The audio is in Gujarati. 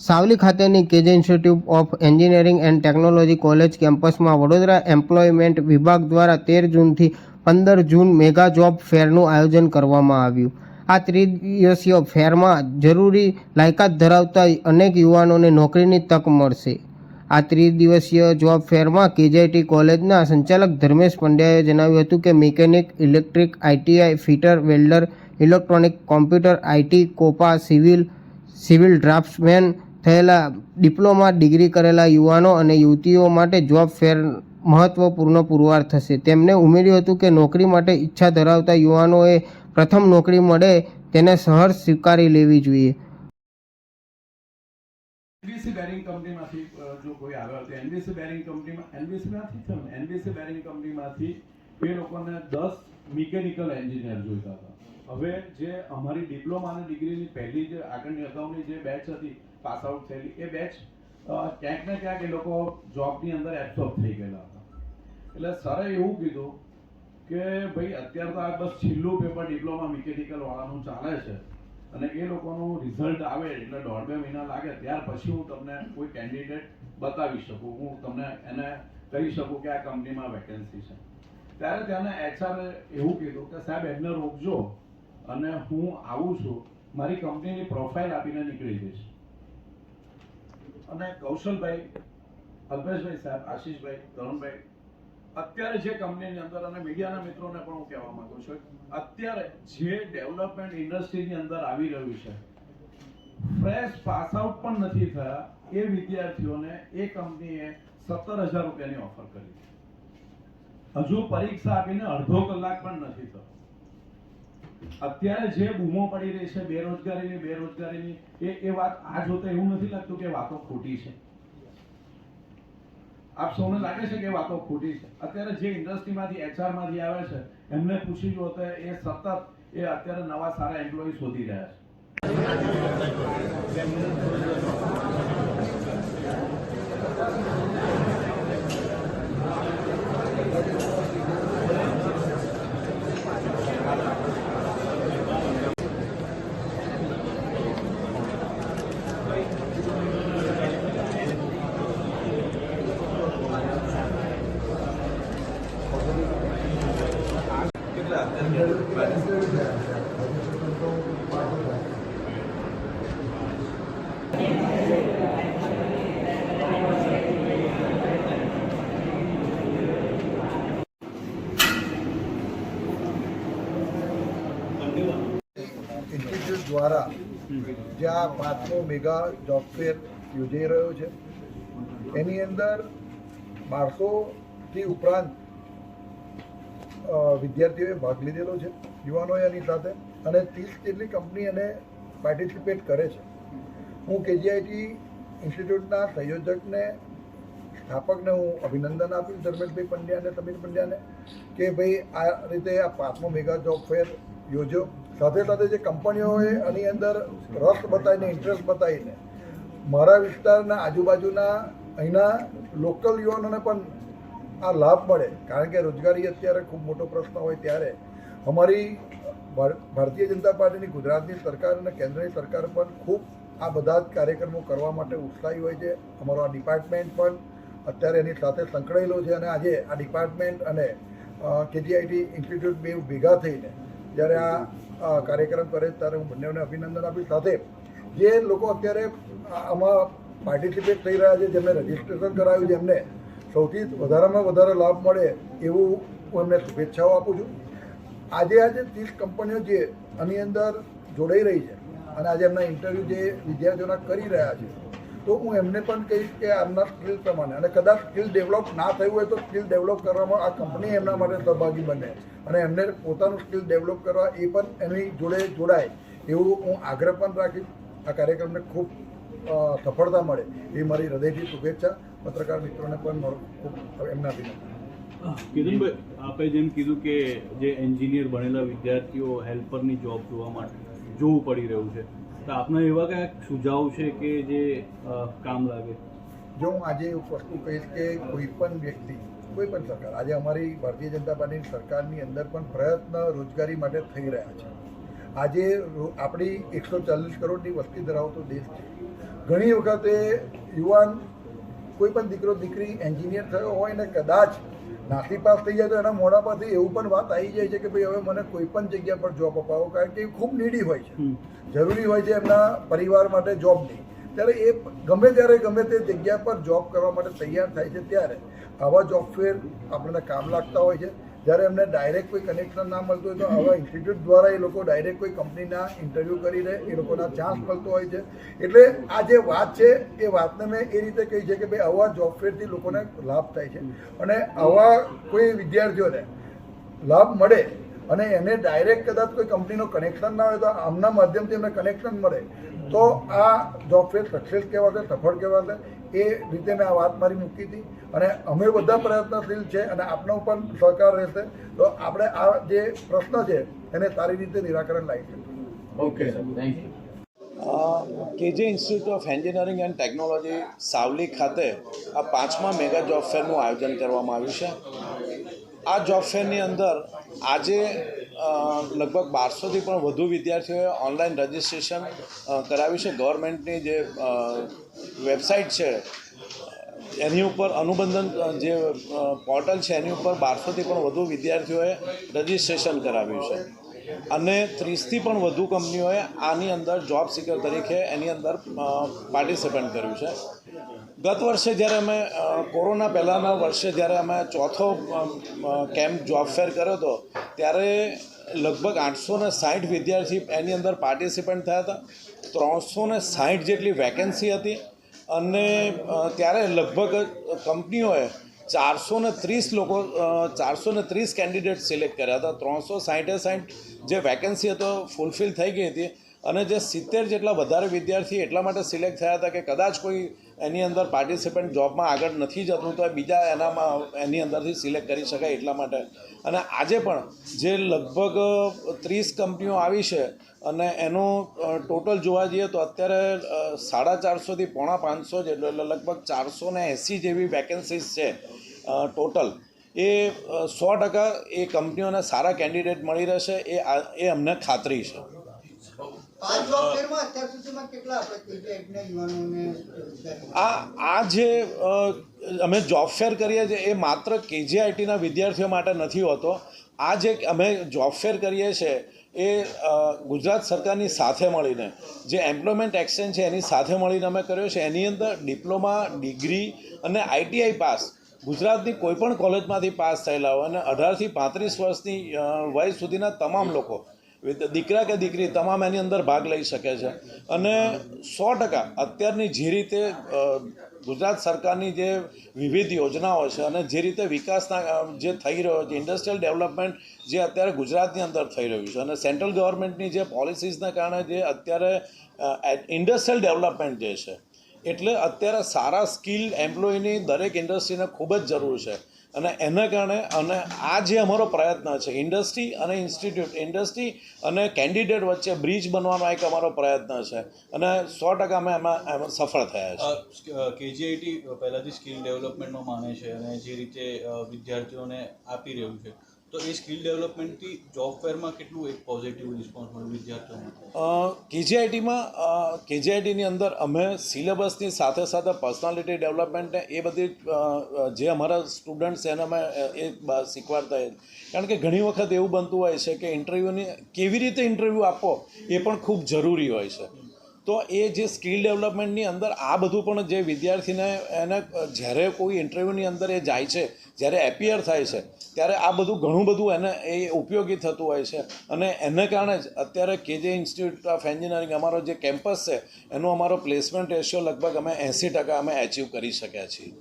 સાવલી ખાતેની કેજે institute of engineering and technology college કેમ્પસમાં વડોદરા એમ્પ્લોયમેન્ટ વિભાગ દ્વારા 13 જૂનથી 15 જૂન મેગા જોબ ફેરનું આયોજન કરવામાં આવ્યું. આ ત્રિદિવસીય ફેરમાં જરૂરી લાયકાત ધરાવતા અનેક યુવાનોને નોકરીની તક મળશે. આ ત્રિદિવસીય જોબ ફેરમાં કેજીઆઈટી કોલેજના સંચાલક ધર્મેશ પંડ્યાએ જણાવ્યું હતું કે mechanic, electric, ITI, fitter, welder, electronic, computer, IT, COPA, civil draftsman થયેલા ડિપ્લોમા ડિગ્રી કરેલા યુવાનો અને યુવતીઓ માટે જોબ ફેર મહત્વપૂર્ણ પુરવાર થશે. તેમણે ઉમેર્યું હતું કે નોકરી માટે ઈચ્છા ધરાવતા યુવાનોએ પ્રથમ નોકરી મળે તેને સહર્ષ સ્વીકારી લેવી જોઈએ. એનબીસી બેરિંગ કંપનીમાંથી જો કોઈ આવ્યો તો એનબીસી બેરિંગ કંપનીમાંથી એ લોકોને 10 મિકેનિકલ એન્જિનિયર જોઈતા હતા. હવે જે અમારી ડિપ્લોમા અને ડિગ્રીની પહેલી જે આગળની અગાઉની જે બેચ હતી પાસ આઉટ થયેલી એ બેચ ક્યાંક ને ક્યાંક એ લોકો જોબની અંદર એબ્સોર્બ થઈ ગયેલા હતા. એટલે સરે એવું કીધું કે ભાઈ અત્યારે તો આ બસ છેલ્લું પેપર ડિપ્લોમા મિકેનિકલ વાળાનું ચાલે છે અને એ લોકોનું રિઝલ્ટ આવે એટલે 1.5-2 મહિના લાગે ત્યાર પછી હું તમને કોઈ કેન્ડિડેટ બતાવી શકું, હું તમને એને કહી શકું કે આ કંપનીમાં વેકેન્સી છે. ત્યારે ત્યાંના એચઆરે એવું કીધું કે સાહેબ એમને રોકજો અને હું આવું છું, મારી કંપનીની પ્રોફાઇલ આપીને નીકળી જઈશ. અને કૌશલભાઈ, અલ્પેશભાઈ સાહેબ, આશીષભાઈ, તરુણભાઈ, અત્યારે જે કંપનીની અંદર અને મીડિયાના મિત્રોને પણ હું કહેવા માંગુ છું, અત્યારે જે ડેવલપમેન્ટ ઇન્ડસ્ટ્રીની અંદર આવી રહ્યું છે, ફ્રેશ પાસ આઉટ પણ નથી થયા એ વિદ્યાર્થીઓને એ કંપનીએ 17,000 રૂપિયાની ઓફર કરી. હજુ પરીક્ષા આપીને અડધો કલાક પણ નથી થયો. અત્યારે જે બૂમો પડી રહી છે બેરોજગારીની એ વાત આ જોતા એવું નથી લાગતું કે વાતો ખોટી છે? આપ સૌને લાગે છે કે વાતો ખોટી છે? અત્યારે જે ઇન્ડસ્ટ્રીમાંથી એચઆરમાંથી આવે છે એમને પૂછી જો તો એ સતત અત્યારે નવા સારા એમ્પ્લોય શોધી રહ્યા છે. ઇન્સ્ટિટ્યૂટ દ્વારા જ્યાં 5મો મેગા જોબ ફેર યોજાઈ રહ્યો છે એની અંદર 1200થી ઉપરાંત વિદ્યાર્થીઓએ ભાગ લીધેલો છે, યુવાનોએ એની સાથે, અને 30 જેટલી કંપની એને પાર્ટિસિપેટ કરે છે. હું કેજીઆઈટી ઇન્સ્ટિટ્યૂટના સંયોજકને, સ્થાપકને હું અભિનંદન આપીશ, ધર્મેશભાઈ પંડ્યા અને સમીર પંડ્યાને, કે ભાઈ આ રીતે આ 5મો મેગા જોબ ફેર યોજો. સાથે સાથે જે કંપનીઓએ આની અંદર રસ બતાવીને, ઇન્ટરેસ્ટ બતાવીને મારા વિસ્તારના આજુબાજુના અહીંના લોકલ યુવાનોને પણ આ લાભ મળે, કારણ કે રોજગારી અત્યારે ખૂબ મોટો પ્રશ્ન હોય ત્યારે અમારી ભારતીય જનતા પાર્ટીની ગુજરાતની સરકાર અને કેન્દ્રની સરકાર પણ ખૂબ આ બધા જ કાર્યક્રમો કરવા માટે ઉત્સાહી હોય છે. અમારો આ ડિપાર્ટમેન્ટ પણ અત્યારે એની સાથે સંકળાયેલો છે અને આજે આ ડિપાર્ટમેન્ટ અને કેજીઆઈટી ઇન્સ્ટિટ્યૂટ બે ભેગા થઈને જ્યારે આ કાર્યક્રમ કરે ત્યારે હું બંનેઓને અભિનંદન આપીશ. સાથે જે લોકો અત્યારે આમાં પાર્ટિસિપેટ થઈ રહ્યા છે, જેમને રજિસ્ટ્રેશન કરાવ્યું છે, એમને સૌથી વધારેમાં વધારે લાભ મળે એવું હું એમને શુભેચ્છાઓ આપું છું. આજે 30 કંપનીઓ જે આની અંદર જોડાઈ રહી છે અને આજે એમના ઇન્ટરવ્યૂ જે વિદ્યાર્થીઓના કરી રહ્યા છે, તો હું એમને પણ કહીશ કે આમના સ્કિલ પ્રમાણે, અને કદાચ સ્કિલ ડેવલપ ના થયું હોય તો સ્કિલ ડેવલપ કરવામાં આ કંપની એમના માટે સહભાગી બને અને એમને પોતાનું સ્કિલ ડેવલપ કરવા એ પણ એની જોડે જોડાય એવું હું આગ્રહ પણ રાખીશ. આ કાર્યક્રમને ખૂબ સફળતા મળે એ મારી હૃદયથી શુભેચ્છા. પત્રકાર મિત્રોને પણ મારું ખૂબ એમના અભિનંદન. કિરણભાઈ, આપણે જેમ કીધું કે જે એન્જિનિયર બનેલા વિદ્યાર્થીઓ હેલ્પરની જોબ જોવું પડી રહ્યું છે, તો આપના એવા કયા સુઝાવ છે કે જે કામ લાગે? જો હું આજે એક વસ્તુ કહીશ કે કોઈ પણ વ્યક્તિ, કોઈ પણ સરકાર, આજે અમારી ભારતીય જનતા પાર્ટીની સરકારની અંદર પણ પ્રયત્ન રોજગારી માટે થઈ રહ્યા છે. આજે આપણી 140 કરોડની વસ્તી ધરાવતો દેશ છે, ઘણી વખતે યુવાન કોઈ પણ દીકરો દીકરી એન્જિનિયર થયો હોય ને કદાચ નાસી પાસ થઈ જાય તો એના મોઢા પરથી એવું પણ વાત આવી જાય છે કે ભાઈ હવે મને કોઈ પણ જગ્યા પર જોબ અપાવો, કારણ કે એ ખૂબ નીડી હોય છે, જરૂરી હોય છે એમના પરિવાર માટે જોબની. ત્યારે એ ગમે ત્યારે ગમે તે જગ્યા પર જોબ કરવા માટે તૈયાર થાય છે, ત્યારે આવા જોબ ફેર આપણને કામ લાગતા હોય છે. જ્યારે એમને ડાયરેક્ટ કોઈ કનેક્શન ના મળતું હોય તો આવા ઇન્સ્ટિટ્યૂટ દ્વારા એ લોકો ડાયરેક્ટ કોઈ કંપનીના ઇન્ટરવ્યૂ કરીને એ લોકોના ચાન્સ મળતો હોય છે. એટલે આ જે વાત છે એ વાતને મેં એ રીતે કહી છે કે ભાઈ આવા જોબ ફેરથી લોકોને લાભ થાય છે, અને આવા કોઈ વિદ્યાર્થીઓને લાભ મળે અને એને ડાયરેક્ટ કદાચ કોઈ કંપનીનો કનેક્શન ના હોય તો આમના માધ્યમથી એમને કનેક્શન મળે તો આ જોબ ફેર સક્સેસ કહેવાશે, સફળ કહેવાશે. એ રીતે મેં આ વાત મારી મૂકી હતી, અને અમે બધા પ્રયત્નશીલ છે અને આપનો પણ સહકાર રહેશે તો આપણે આ જે પ્રશ્ન છે એને સારી રીતે નિરાકરણ લાવી શકીએ. Okay sir, thank you. K J institute of engineering and technology Savli ખાતે આ 5મા મેગા જોબ ફેરનું આયોજન કરવામાં આવ્યું છે. આ જોબ ફેરની અંદર આજે લગભગ 1200થી પણ વધુ વિદ્યાર્થીઓએ ઓનલાઈન રજિસ્ટ્રેશન કરાવ્યું છે. ગવર્મેન્ટની જે વેબસાઇટ છે એની ઉપર અનુબંધન જે પોર્ટલ છે એની ઉપર 1200થી પણ વધુ વિદ્યાર્થીઓએ રજિસ્ટ્રેશન કરાવ્યું છે, અને 30થી પણ વધુ કંપનીઓએ આની અંદર જોબ સિકર તરીકે એની અંદર પાર્ટિસિપેટ કર્યું છે. ગત વર્ષે જ્યારે અમે કોરોના પહેલાંના વર્ષે જ્યારે અમે ચોથો કેમ્પ જોબ ફેર કર્યો હતો ત્યારે લગભગ 860 વિદ્યાર્થી એની અંદર પાર્ટિસિપેન્ટ થયા હતા. 360 જેટલી વેકેન્સી હતી, અને ત્યારે લગભગ કંપનીઓએ 430 કેન્ડિડેટ સિલેક્ટ કર્યા હતા. 360 જે વેકેન્સી હતો ફૂલફિલ થઈ ગઈ હતી, અને જે 70 જેટલા વધારે વિદ્યાર્થી એટલા માટે સિલેક્ટ થયા હતા કે કદાચ કોઈ એની અંદર પાર્ટિસિપન્ટ જોબમાં આગળ નથી જતું તો બીજા એની અંદરથી સિલેક્ટ કરી શકાય એટલા માટે. અને આજે પણ જે લગભગ 30 કંપનીઓ આવી છે અને એનું ટોટલ જોવા જઈએ તો અત્યારે 450થી પોણા 500 જેટલો એટલે લગભગ 480 જેવી વેકેન્સીસ છે ટોટલ. એ 100% એ કંપનીઓને સારા કેન્ડિડેટ મળી રહેશે એ અમને ખાતરી છે. આ જે અમે જોબ ફેર કરીએ છીએ એ માત્ર કેજીઆઈટીના વિદ્યાર્થીઓ માટે નથી હોતો. આ જે અમે જોબ ફેર કરીએ છીએ એ ગુજરાત સરકારની સાથે મળીને જે એમ્પ્લોયમેન્ટ એક્સચેન્જ છે એની સાથે મળીને અમે કર્યો છે. એની અંદર ડિપ્લોમા, ડિગ્રી અને આઈટીઆઈ પાસ ગુજરાતની કોઈપણ કોલેજમાંથી પાસ થયેલા હોય અને 18થી 35 વર્ષની વય સુધીના તમામ લોકો, દીકરા કે દીકરી તમામ એની અંદર ભાગ લઈ શકે છે. અને 100% અત્યારની જે રીતે ગુજરાત સરકારની જે વિવિધ યોજનાઓ છે અને જે રીતે વિકાસના જે થઈ રહ્યો છે, ઇન્ડસ્ટ્રીયલ ડેવલપમેન્ટ જે અત્યારે ગુજરાતની અંદર થઈ રહ્યું છે, અને સેન્ટ્રલ ગવર્મેન્ટની જે પોલિસીસના કારણે જે અત્યારે ઇન્ડસ્ટ્રીયલ ડેવલપમેન્ટ જે છે, એટલે અત્યારે સારા સ્કિલ એમ્પ્લોયની દરેક ઇન્ડસ્ટ્રીને ખૂબ જ જરૂર છે. અને એના કારણે અને આ જે અમારો પ્રયત્ન છે ઇન્ડસ્ટ્રી અને ઇન્સ્ટિટ્યૂટ, ઇન્ડસ્ટ્રી અને કેન્ડિડેટ વચ્ચે બ્રિજ બનવાનો એક અમારો પ્રયત્ન છે, અને 100% અમે એમાં સફળ થયા છે. કેજીઆઈટી પહેલાંથી સ્કિલ ડેવલપમેન્ટમાં માને છે અને જે રીતે વિદ્યાર્થીઓને આપી રહ્યું છે, તો એ સ્કિલ ડેવલપમેન્ટથી જોબ ફેરમાં કેટલું એક પોઝિટિવ રિસ્પોન્સ મળ્યું વિદ્યાર્થીઓને? કેજીઆઈટીની અંદર અમે સિલેબસની સાથે સાથે પર્સનાલિટી ડેવલપમેન્ટને એ બધી જે અમારા સ્ટુડન્ટ્સ એને અમે એ શીખવાડતા હોય. કારણ કે ઘણી વખત એવું બનતું હોય છે કે ઇન્ટરવ્યૂની કેવી રીતે ઇન્ટરવ્યૂ આપવો એ પણ ખૂબ જરૂરી હોય છે. તો એ જે સ્કિલ ડેવલપમેન્ટની અંદર આ બધું પણ જે વિદ્યાર્થીને એને જ્યારે કોઈ ઇન્ટરવ્યૂની અંદર એ જાય છે, જ્યારે એપિયર થાય છે, ત્યારે આ બધું ઘણું બધું એને એ ઉપયોગી થતું હોય છે. અને એને કારણે જ અત્યારે કેજે ઇન્સ્ટિટ્યૂટ ઓફ એન્જિનિયરિંગ અમારો જે કેમ્પસ છે એનો અમારો પ્લેસમેન્ટ રેશિયો લગભગ અમે 80% અમે એચીવ કરી શક્યા છીએ.